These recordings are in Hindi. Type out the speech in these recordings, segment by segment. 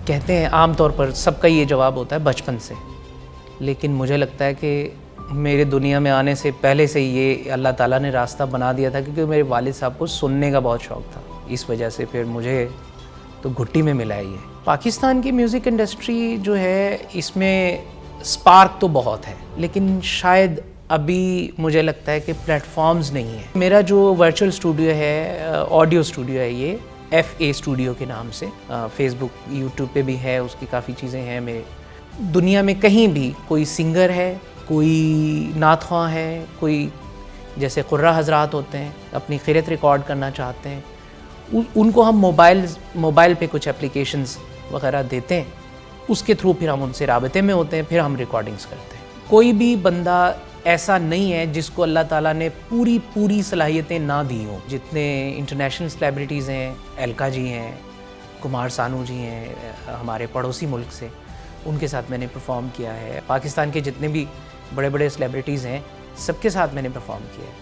कहते हैं आम तौर पर सबका ये जवाब होता है बचपन से, लेकिन मुझे लगता है कि मेरे दुनिया में आने से पहले से ये अल्लाह ताला ने रास्ता बना दिया था, क्योंकि मेरे वालिद साहब को सुनने का बहुत शौक़ था। इस वजह से फिर मुझे तो घुट्टी में मिला है ये। पाकिस्तान की म्यूज़िक इंडस्ट्री जो है, इसमें स्पार्क तो बहुत है, लेकिन शायद अभी मुझे लगता है कि प्लेटफॉर्म्स नहीं है। मेरा जो वर्चुअल स्टूडियो है, ऑडियो स्टूडियो है, ये FA स्टूडियो के नाम से फेसबुक यूट्यूब पे भी है, उसकी काफ़ी चीज़ें हैं मेरे। दुनिया में कहीं भी कोई सिंगर है, कोई नात ख्वां है, कोई जैसे कुर्रा हजरात होते हैं, अपनी क़िरत रिकॉर्ड करना चाहते हैं, उनको हम मोबाइल पे कुछ एप्लीकेशंस वगैरह देते हैं, उसके थ्रू फिर हम उनसे राबते में होते हैं, फिर हम रिकॉर्डिंग्स करते हैं। कोई भी बंदा ऐसा नहीं है जिसको अल्लाह ताला ने पूरी सलाहियतें ना दी हों। जितने इंटरनेशनल सेलिब्रिटीज़ हैं, एलका जी हैं, कुमार सानू जी हैं, हमारे पड़ोसी मुल्क से, उनके साथ मैंने परफॉर्म किया है। पाकिस्तान के जितने भी बड़े बड़े सेलिब्रिटीज़ हैं, सबके साथ मैंने परफॉर्म किया है।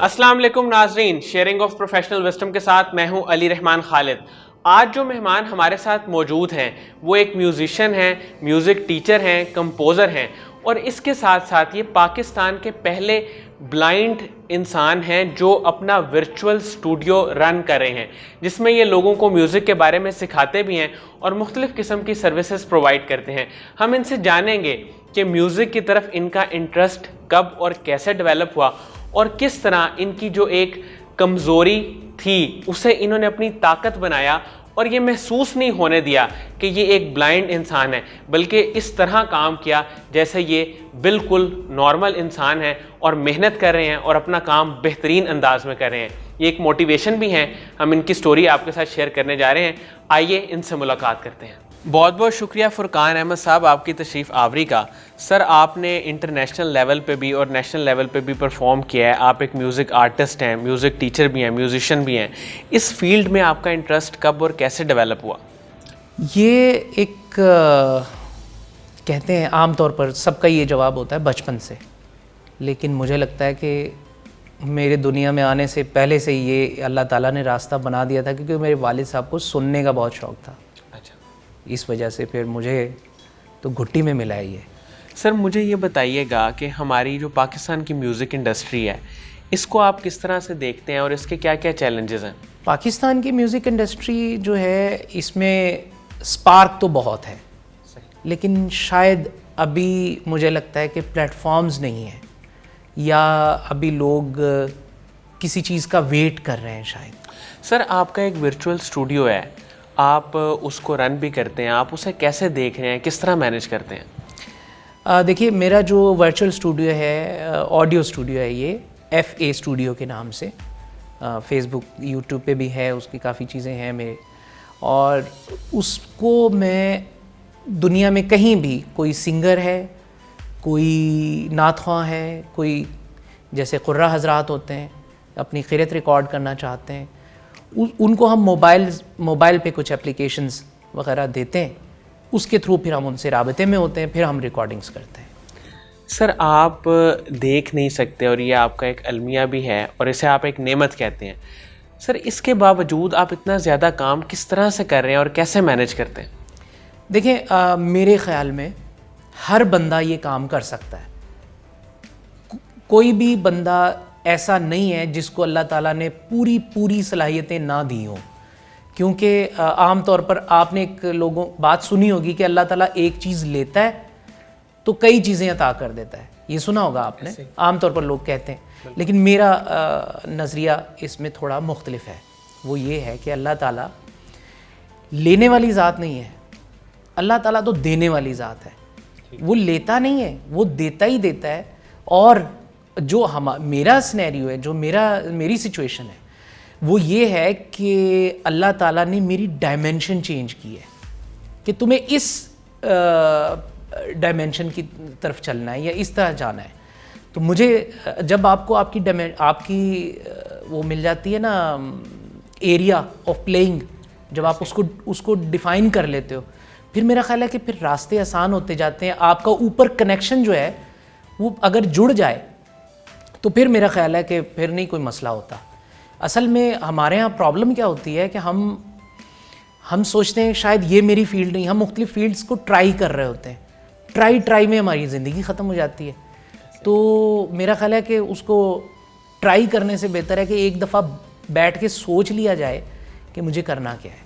अस्सलाम वालेकुम नाजरीन, शेयरिंग ऑफ प्रोफेशनल विस्डम के साथ मैं हूं अली रहमान खालिद। आज जो मेहमान हमारे साथ मौजूद हैं वो एक म्यूज़िशियन हैं, म्यूज़िक टीचर हैं, कंपोज़र हैं, और इसके साथ साथ ये पाकिस्तान के पहले ब्लाइंड इंसान हैं जो अपना वर्चुअल स्टूडियो रन कर रहे हैं, जिसमें ये लोगों को म्यूज़िक के बारे में सिखाते भी हैं और मुख्तलिफ़ किस्म की सर्विसेज प्रोवाइड करते हैं। हम इनसे जानेंगे कि म्यूज़िक की तरफ इनका इंटरेस्ट कब और कैसे डेवलप हुआ, और किस तरह इनकी जो एक कमज़ोरी थी उसे इन्होंने अपनी ताकत बनाया और ये महसूस नहीं होने दिया कि ये एक ब्लाइंड इंसान है, बल्कि इस तरह काम किया जैसे ये बिल्कुल नॉर्मल इंसान है और मेहनत कर रहे हैं और अपना काम बेहतरीन अंदाज में कर रहे हैं। ये एक मोटिवेशन भी है। हम इनकी स्टोरी आपके साथ शेयर करने जा रहे हैं। आइए इनसे मुलाकात करते हैं। बहुत बहुत शुक्रिया फुरकान अहमद साहब आपकी तशरीफ़ आवरी का। सर, आपने इंटरनेशनल लेवल पे भी और नेशनल लेवल पे भी परफॉर्म किया है। आप एक म्यूज़िक आर्टिस्ट हैं, म्यूज़िक टीचर भी हैं, म्यूज़िशियन भी हैं। इस फील्ड में आपका इंटरेस्ट कब और कैसे डेवलप हुआ? ये एक कहते हैं आम तौर पर सबका ये जवाब होता है बचपन से, लेकिन मुझे लगता है कि मेरे दुनिया में आने से पहले से ये अल्लाह ताला ने रास्ता बना दिया था, क्योंकि मेरे वालिद साहब को सुनने का बहुत शौक़ था। इस वजह से फिर मुझे तो घुट्टी में मिला है ये। सर, मुझे ये बताइएगा कि हमारी जो पाकिस्तान की म्यूज़िक इंडस्ट्री है, इसको आप किस तरह से देखते हैं और इसके क्या क्या चैलेंजेस हैं? पाकिस्तान की म्यूज़िक इंडस्ट्री जो है, इसमें स्पार्क तो बहुत है, लेकिन शायद अभी मुझे लगता है कि प्लेटफॉर्म्स नहीं है, या अभी लोग किसी चीज़ का वेट कर रहे हैं शायद। सर, आपका एक वर्चुअल स्टूडियो है, आप उसको रन भी करते हैं, आप उसे कैसे देख रहे हैं, किस तरह मैनेज करते हैं? देखिए, मेरा जो वर्चुअल स्टूडियो है, ऑडियो स्टूडियो है, ये FA स्टूडियो के नाम से फेसबुक यूट्यूब पे भी है, उसकी काफ़ी चीज़ें हैं मेरे, और उसको मैं दुनिया में कहीं भी कोई सिंगर है, कोई नात ख्वां है, कोई जैसे कुर्रा हजरात होते हैं, अपनी क़िरत रिकॉर्ड करना चाहते हैं, उनको हम मोबाइल पे कुछ एप्लीकेशंस वगैरह देते हैं, उसके थ्रू फिर हम उनसे राबते में होते हैं, फिर हम रिकॉर्डिंग्स करते हैं। सर, आप देख नहीं सकते और ये आपका एक अलमिया भी है और इसे आप एक नेमत कहते हैं। सर, इसके बावजूद आप इतना ज़्यादा काम किस तरह से कर रहे हैं और कैसे मैनेज करते हैं? देखें, मेरे ख़्याल में हर बंदा ये काम कर सकता है। कोई भी बंदा ऐसा नहीं है जिसको अल्लाह ताला ने पूरी सलाहियतें ना दी हों, क्योंकि आम तौर पर आपने एक लोगों बात सुनी होगी कि अल्लाह ताला एक चीज़ लेता है तो कई चीज़ें अता कर देता है। ये सुना होगा आपने, आम तौर पर लोग कहते हैं, लेकिन मेरा नज़रिया इसमें थोड़ा मुख्तलिफ है। वो ये है कि अल्लाह ताला लेने वाली ज़ात नहीं है, अल्लाह ताला तो देने वाली ज़ात है। वो लेता नहीं है, वो देता ही देता है। और जो मेरा सिनेरियो है, जो मेरी सिचुएशन है, वो ये है कि अल्लाह ताला ने मेरी डायमेंशन चेंज की है कि तुम्हें इस डायमेंशन की तरफ चलना है या इस तरह जाना है। तो मुझे जब आपको आपकी वो मिल जाती है ना, एरिया ऑफ प्लेइंग, जब आप उसको डिफ़ाइन कर लेते हो, फिर मेरा ख्याल है कि फिर रास्ते आसान होते जाते हैं। आपका ऊपर कनेक्शन जो है वो अगर जुड़ जाए तो फिर मेरा ख्याल है कि फिर नहीं कोई मसला होता। असल में हमारे यहाँ प्रॉब्लम क्या होती है कि हम सोचते हैं शायद ये मेरी फील्ड नहीं, हम मुख्तलिफ फील्ड्स को ट्राई कर रहे होते हैं, ट्राई में हमारी ज़िंदगी ख़त्म हो जाती है। तो मेरा ख्याल है कि उसको ट्राई करने से बेहतर है कि एक दफ़ा बैठ के सोच लिया जाए कि मुझे करना क्या है।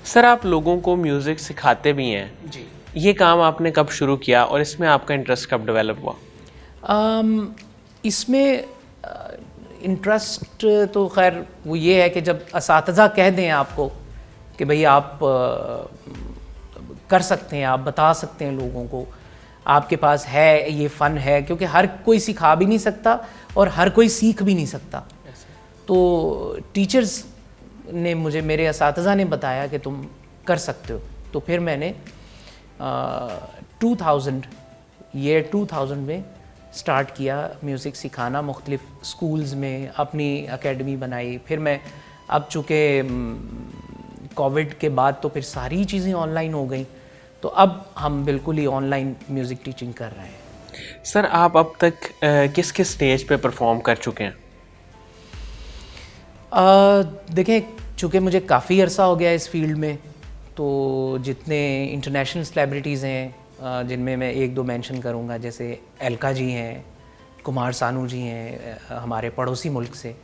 सर, आप लोगों को म्यूज़िक सिखाते भी हैं जी। ये काम आपने कब शुरू किया और इसमें आपका इंटरेस्ट कब डेवलप हुआ? इसमें इंटरेस्ट तो खैर वो ये है कि जब असातिज़ा कह दें आपको कि भाई आप कर सकते हैं, आप बता सकते हैं लोगों को, आपके पास है ये फ़न है, क्योंकि हर कोई सिखा भी नहीं सकता और हर कोई सीख भी नहीं सकता। तो टीचर्स ने मुझे, मेरे असातिज़ा ने बताया कि तुम कर सकते हो। तो फिर मैंने 2000 में स्टार्ट किया म्यूज़िक सिखाना मुख्तलिफ स्कूल्स में, अपनी एकेडमी बनाई। फिर मैं, अब चूँकि कोविड के बाद तो फिर सारी चीज़ें ऑनलाइन हो गई, तो अब हम बिल्कुल ही ऑनलाइन म्यूज़िक टीचिंग कर रहे हैं। सर, आप अब तक किस किस स्टेज पे परफॉर्म कर चुके हैं? देखें, चूँकि मुझे काफ़ी अरसा हो गया इस फील्ड में, तो जितने इंटरनेशनल सेलिब्रिटीज़ हैं जिनमें मैं एक दो मेंशन करूँगा, जैसे अलका जी हैं, कुमार सानू जी हैं हमारे पड़ोसी मुल्क से,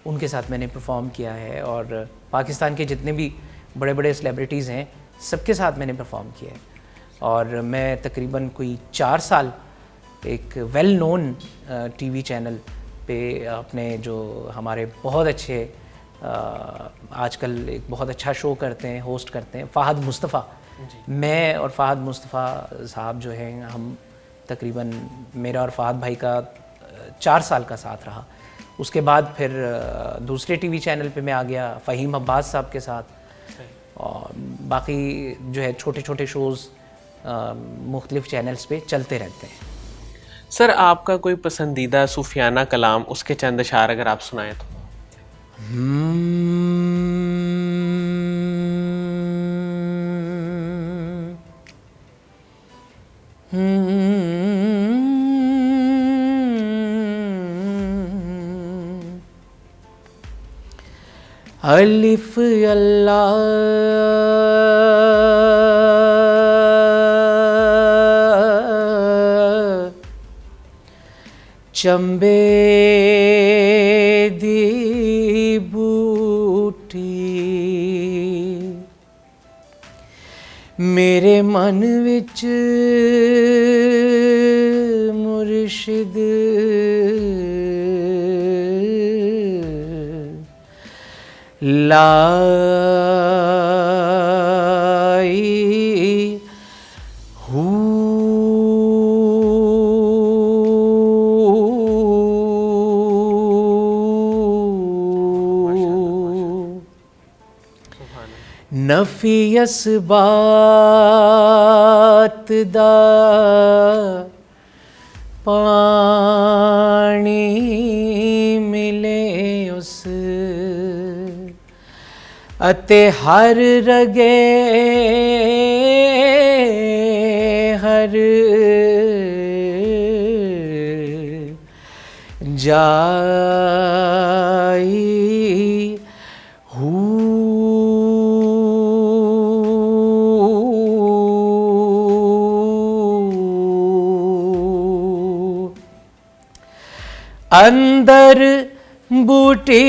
उनके साथ मैंने परफॉर्म किया है। और पाकिस्तान के जितने भी बड़े बड़े सेलिब्रिटीज़ हैं सबके साथ मैंने परफॉर्म किया है। और मैं तकरीबन कोई 4 साल एक वेल नोन टीवी चैनल पे अपने, जो हमारे बहुत अच्छे आजकल एक बहुत अच्छा शो करते हैं, होस्ट करते हैं, फ़ाहद मुस्तफ़ा, मैं और फ़ाहद मुस्तफ़ा साहब जो हैं, हम तकरीबन, मेरा और फ़ाहद भाई का 4 साल का साथ रहा। उसके बाद फिर दूसरे टीवी चैनल पे मैं आ गया फ़हीम अब्बास साहब के साथ, और बाकी जो है छोटे छोटे शोज़ मुख्तलिफ चैनल्स पे चलते रहते हैं। सर, आपका कोई पसंदीदा सूफियाना कलाम, उसके चंद अशार अगर आप सुनाएं तो? अलिफ अल्लाह चंबे दी बूटी, मेरे मन विच मुर्शिद लाई नफियस बात दा पानी मिले उस, अते हर रगे हर जाई अंदर बूटी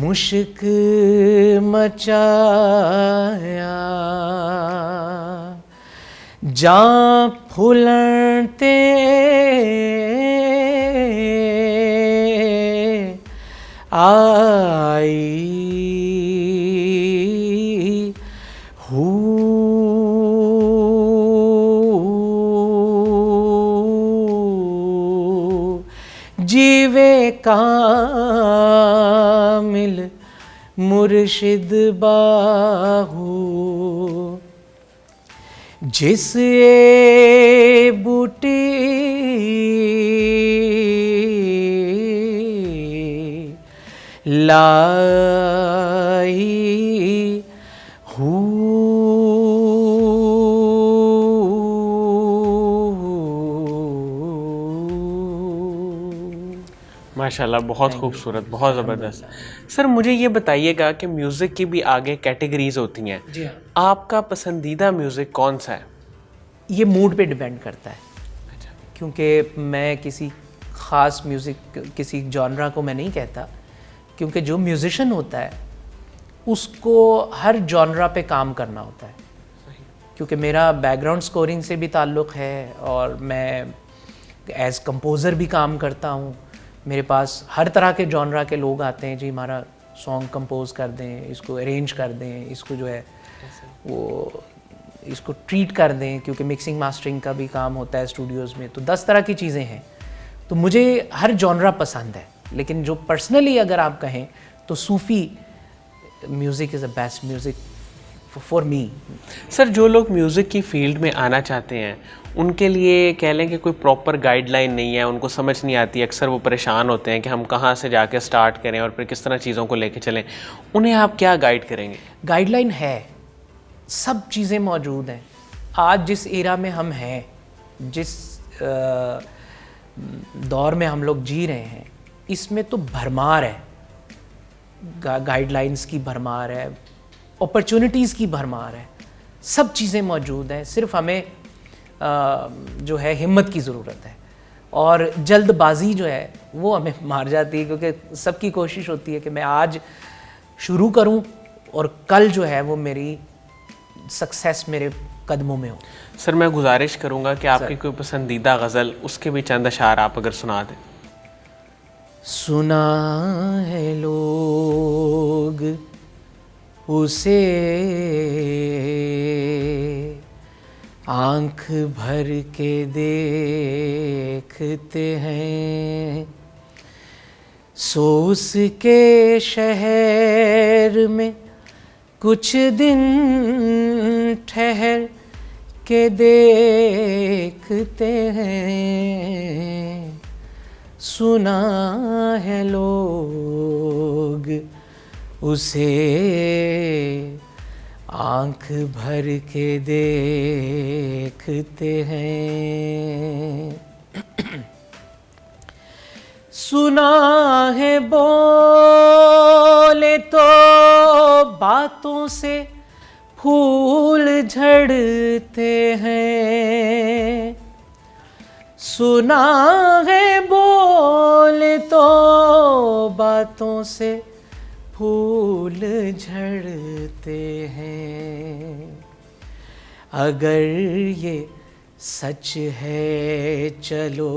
मुश्क मचाया, जां फुलन ते आई जीवे कामिल मुर्शिद बाहू, जिस ए बूटी लाई हूँ, माशाल्लाह, बहुत खूबसूरत, बहुत ज़बरदस्त। सर मुझे ये बताइएगा कि म्यूज़िक की भी आगे कैटेगरीज होती हैं। जी हाँ। आपका पसंदीदा म्यूज़िक कौन सा है? ये मूड पे डिपेंड करता है, क्योंकि मैं किसी ख़ास म्यूज़िक, किसी जॉनरा को मैं नहीं कहता, क्योंकि जो म्यूज़िशियन होता है उसको हर जॉनरा पे काम करना होता है। क्योंकि मेरा बैकग्राउंड स्कोरिंग से भी ताल्लुक़ है और मैं एज़ कंपोज़र भी काम करता हूँ। मेरे पास हर तरह के जॉनरा के लोग आते हैं, जी हमारा सॉन्ग कंपोज़ कर दें, इसको अरेंज कर दें, इसको जो है वो इसको ट्रीट कर दें, क्योंकि मिक्सिंग मास्टरिंग का भी काम होता है स्टूडियोज़ में। तो 10 तरह की चीज़ें हैं, तो मुझे हर जॉनरा पसंद है। लेकिन जो पर्सनली अगर आप कहें तो Sufi music is the best music for me. Sir जो लोग म्यूज़िक की फील्ड में आना चाहते हैं उनके लिए कह लें कि कोई प्रॉपर गाइडलाइन नहीं है, उनको समझ नहीं आती, अक्सर वो परेशान होते हैं कि हम कहाँ से जाके स्टार्ट करें और फिर किस तरह चीज़ों को लेके चलें, उन्हें आप क्या गाइड करेंगे? गाइडलाइन है, सब चीज़ें मौजूद हैं। आज जिस एरा में हम हैं, जिस दौर में हम लोग जी रहे हैं, इसमें तो भरमार है, गाइडलाइंस की भरमार है, अपॉर्चुनिटीज़ की भरमार है, सब चीज़ें मौजूद हैं। सिर्फ हमें जो है हिम्मत की ज़रूरत है, और जल्दबाजी जो है वो हमें मार जाती है, क्योंकि सबकी कोशिश होती है कि मैं आज शुरू करूं और कल जो है वो मेरी सक्सेस मेरे कदमों में हो। सर मैं गुजारिश करूँगा कि आपकी कोई पसंदीदा गज़ल, उसके भी चंद अशार आप अगर सुना दें। सुना है लोग उसे आँख भर के देखते हैं, सो उसके शहर में कुछ दिन ठहर के देखते हैं। सुना है लोग उसे आँख भर के देखते हैं। सुना है बोले तो बातों से फूल झड़ते हैं। सुना है बोले तो बातों से फूल झड़ते हैं। अगर ये सच है चलो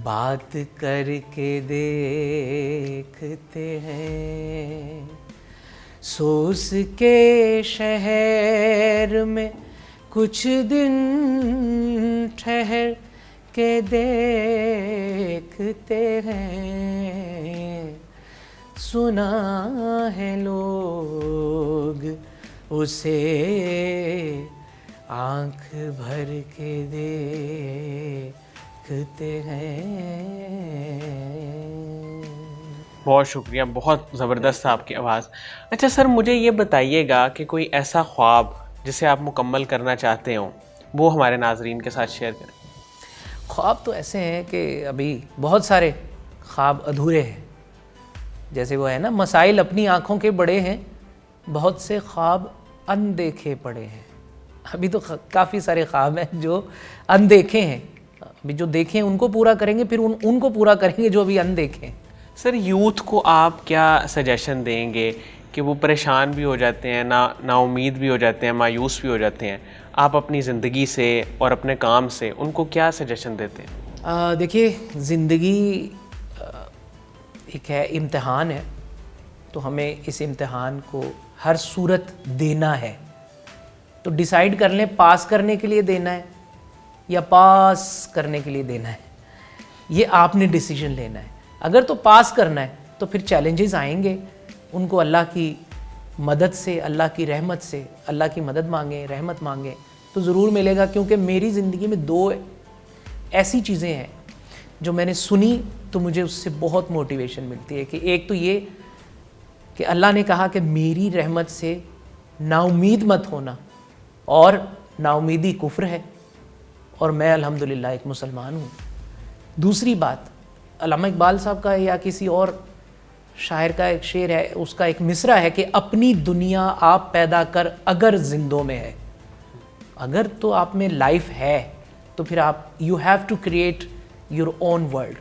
बात करके देखते हैं। सोस के शहर में कुछ दिन ठहर के देखते हैं। सुना है लोग उसे आँख भर के देखते हैं। बहुत शुक्रिया, बहुत ज़बरदस्त था आपकी आवाज़। अच्छा सर मुझे ये बताइएगा कि कोई ऐसा ख्वाब जिसे आप मुकम्मल करना चाहते हो वो हमारे नाजरीन के साथ शेयर करें। ख्वाब तो ऐसे हैं कि अभी बहुत सारे ख्वाब अधूरे हैं। जैसे वो है ना, मसाइल अपनी आँखों के बड़े हैं, बहुत से ख्वाब अनदेखे पड़े हैं। अभी तो काफ़ी सारे ख्वाब हैं जो अनदेखे हैं। अभी जो देखें उनको पूरा करेंगे, फिर उनको पूरा करेंगे जो अभी अनदेखे हैं। सर यूथ को आप क्या सजेशन देंगे कि वो परेशान भी हो जाते हैं, ना उम्मीद भी हो जाते हैं, मायूस भी हो जाते हैं, आप अपनी ज़िंदगी से और अपने काम से उनको क्या सजेशन देते हैं? देखिए, ज़िंदगी एक है, इम्तिहान है, तो हमें इस इम्तिहान को हर सूरत देना है। तो डिसाइड कर लें पास करने के लिए देना है या पास करने के लिए देना है, ये आपने डिसीजन लेना है। अगर तो पास करना है तो फिर चैलेंजेस आएंगे, उनको अल्लाह की मदद से, अल्लाह की रहमत से, अल्लाह की मदद मांगें, रहमत मांगें तो ज़रूर मिलेगा। क्योंकि मेरी ज़िंदगी में 2 ऐसी चीज़ें हैं जो मैंने सुनी तो मुझे उससे बहुत मोटिवेशन मिलती है। कि एक तो ये कि अल्लाह ने कहा कि मेरी रहमत से नाउमीद मत होना, और नाउमीदी कुफ्र है, और मैं अल्हम्दुलिल्लाह एक मुसलमान हूँ। दूसरी बात, अल्लामा इकबाल साहब का या किसी और शायर का एक शेर है, उसका एक मिसरा है कि अपनी दुनिया आप पैदा कर अगर जिंदों में है। अगर तो आप में लाइफ है तो फिर आप you have to create your own world.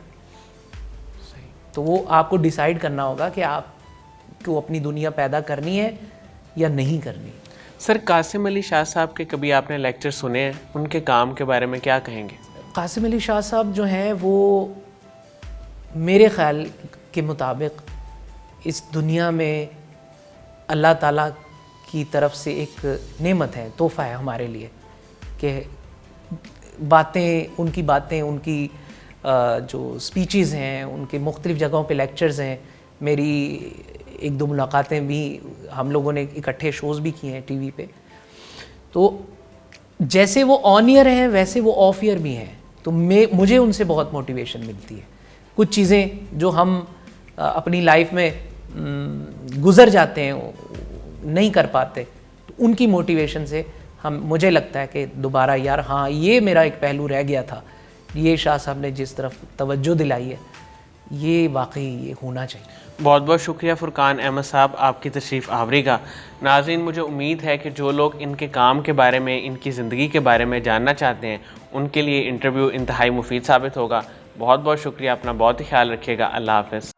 तो वो आपको डिसाइड करना होगा कि आपको अपनी दुनिया पैदा करनी है या नहीं करनी। सर, कासिम अली शाह साहब के कभी आपने लेक्चर सुने हैं? उनके काम के बारे में क्या कहेंगे? कासिम अली शाह साहब जो हैं वो मेरे ख़्याल के मुताबिक इस दुनिया में अल्लाह ताला की तरफ से एक नेमत है, तोहफ़ा है हमारे लिए। कि बातें, उनकी बातें, उनकी जो स्पीचेस हैं, उनके मुख्तलिफ़ जगहों पे लेक्चर्स हैं, मेरी 1-2 मुलाकातें भी, हम लोगों ने इकट्ठे शोज़ भी किए हैं टीवी पे। तो जैसे वो ऑन ईयर हैं वैसे वो ऑफ ईयर भी हैं। तो मुझे उनसे बहुत मोटिवेशन मिलती है। कुछ चीज़ें जो हम अपनी लाइफ में गुज़र जाते हैं, नहीं कर पाते, तो उनकी मोटिवेशन से मुझे लगता है कि दोबारा यार हाँ, ये मेरा एक पहलू रह गया था, ये शाह साहब ने जिस तरफ तवज्जो दिलाई है, ये वाकई ये होना चाहिए। बहुत बहुत शुक्रिया फुरकान अहमद साहब आपकी तशरीफ़ आवरी का। नाज़रीन, मुझे उम्मीद है कि जो लोग इनके काम के बारे में, इनकी ज़िंदगी के बारे में जानना चाहते हैं, उनके लिए इंटरव्यू इंतहाई मुफीद साबित होगा। बहुत बहुत शुक्रिया, अपना बहुत ही ख्याल रखिएगा। अल्लाह हाफ़िज़।